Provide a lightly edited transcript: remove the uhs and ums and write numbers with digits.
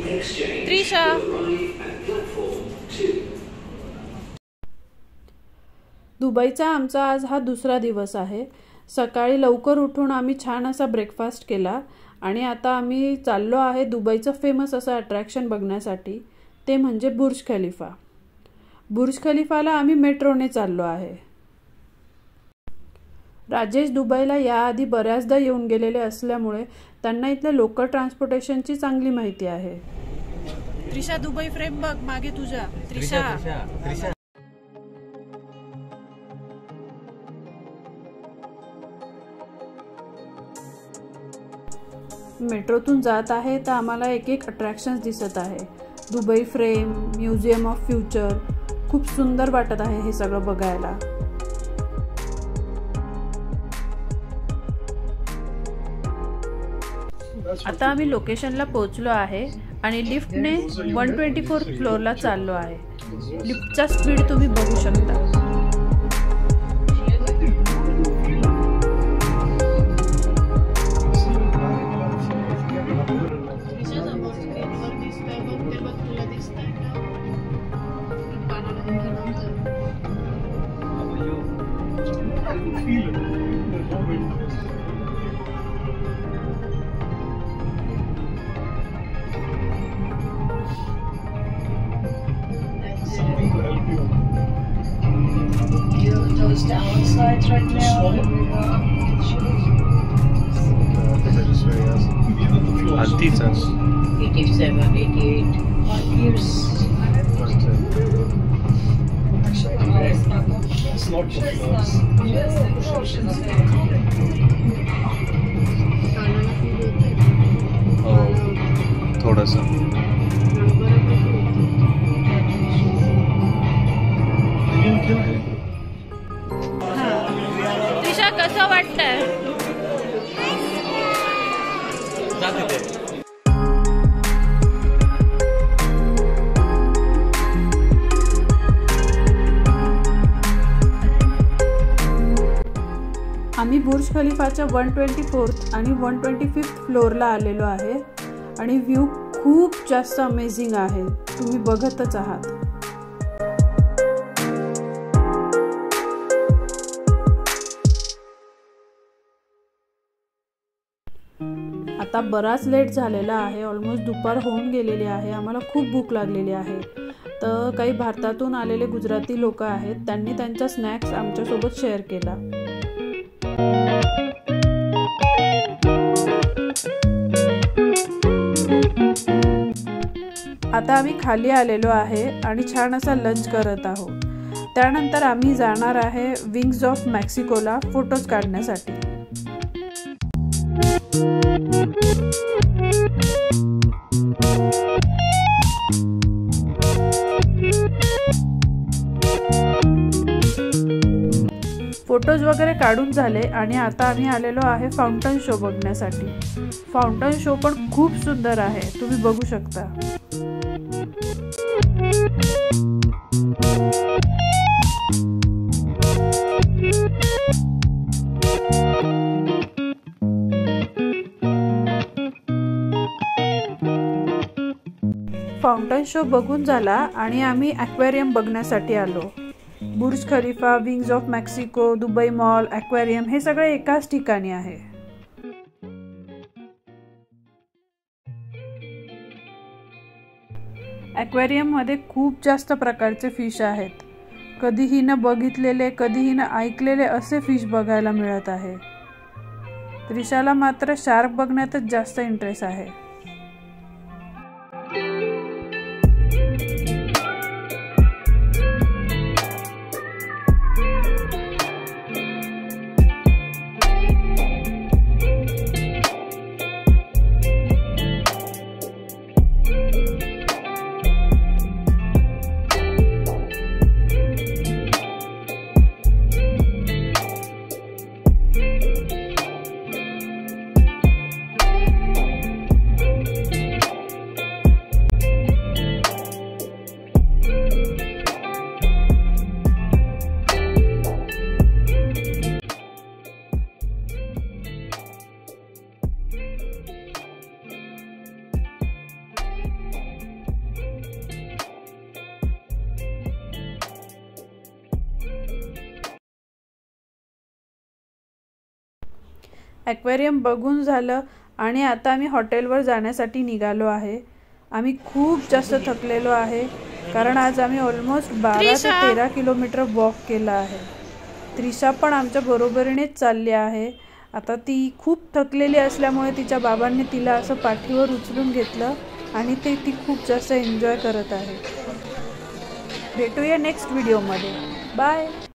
त्रिशा, दुबईचा आमचा आज हा दुसरा दिवस आहे। सकाळी लवकर उठून आम्ही छान असा ब्रेकफास्ट केला आणि आता आम्ही चाललो आहे दुबईचं फेमस असं अट्रॅक्शन बघण्यासाठी, ते म्हणजे बुर्ज खलिफा। बुर्ज खलिफाला आम्ही मेट्रोने चाललो आहे। राजेश दुबईला याआधी बऱ्याचदा येऊन गेलेले असल्यामुळे त्यांना इथल्या लोकल ट्रान्सपोर्टेशनची चांगली माहिती आहे। त्रिशा, दुबई फ्रेम बघ मागे तुझ्या। त्रिशा, मेट्रोतून जात आहे तर आम्हाला एक एक अट्रॅक्शन्स दिसत आहे। Dubai frame, museum of future, खूप सुंदर वाटत आहे हे सगळं बघायला। आता आम्ही लोकेशनला पोहोचलो आहे आणि लिफ्टने 124 फ्लोअरला चाललो आहे। लिफ्टचा स्पीड तुम्ही बघू शकता। Those downsides right now. Artisans. 87, 88. 5 years. It's not close. Oh, थोड़ा सा। त्रिशा, कसं वाटतंय? आम्ही बुर्ज खलिफाच्या 124th आणि 125th फ्लोअरला आलेलो आहे आणि व्ह्यू खूप जास्त अमेझिंग आहे, तुम्ही बघतच आहात। आता बराच लेट झालेला आहे, ऑलमोस्ट दुपार होऊन गेलेली आहे। आम्हाला खूप भूक लागलेली आहे। तर काही भारतातून आलेले गुजराती लोक आहेत, त्यांनी त्यांचा स्नॅक्स आमच्यासोबत शेअर केला। आता आम्ही खाली आलेलो आहे आणि छान असा लंच करत आहोत। त्यानंतर आम्ही जाणार आहे विंग्स ऑफ मेक्सिकोला फोटोज काढण्यासाठी। फोटोज वगैरे काढून झाले आणि आता आम्ही आलेलो आहे फाउंटन शो बघण्यासाठी। फाउंटन शो पण खूप सुंदर आहे, तुम्ही बघू शकता। फाउंटन शो बघून झाला आणि आम्ही ॲक्वेरियम बघण्यासाठी आलो। Burj Khalifa, wings of Mexico, Dubai mall, aquarium हे सगळे एकाच ठिकाणी आहे। ॲक्वेरियम मध्ये खूप जास्त प्रकारचे फिश आहेत। कधीही न बघितलेले, कधीही न ऐकलेले असे फिश बघायला मिळत आहे। त्रिशाला मात्र शार्क बघण्यातच जास्त इंटरेस्ट आहे। ॲक्वेरियम बघून झालं आणि आता आम्ही हॉटेलवर जाण्यासाठी निघालो आहे. आम्ही खूप जास्त थकलेलो आहे कारण आज आम्ही ऑलमोस्ट 12 ते 13 किलोमीटर वॉक केला आहे. त्रिशा पण आमच्या बरोबरीनेच चालली आहे. आता ती खूप थकलेली असल्यामुळे तिच्या बाबांनी तिला असं पाठीवर उचलून घेतलं आणि ती खूप जास्त एन्जॉय करत आहे. भेटूया नेक्स्ट व्हिडिओमध्ये. बाय.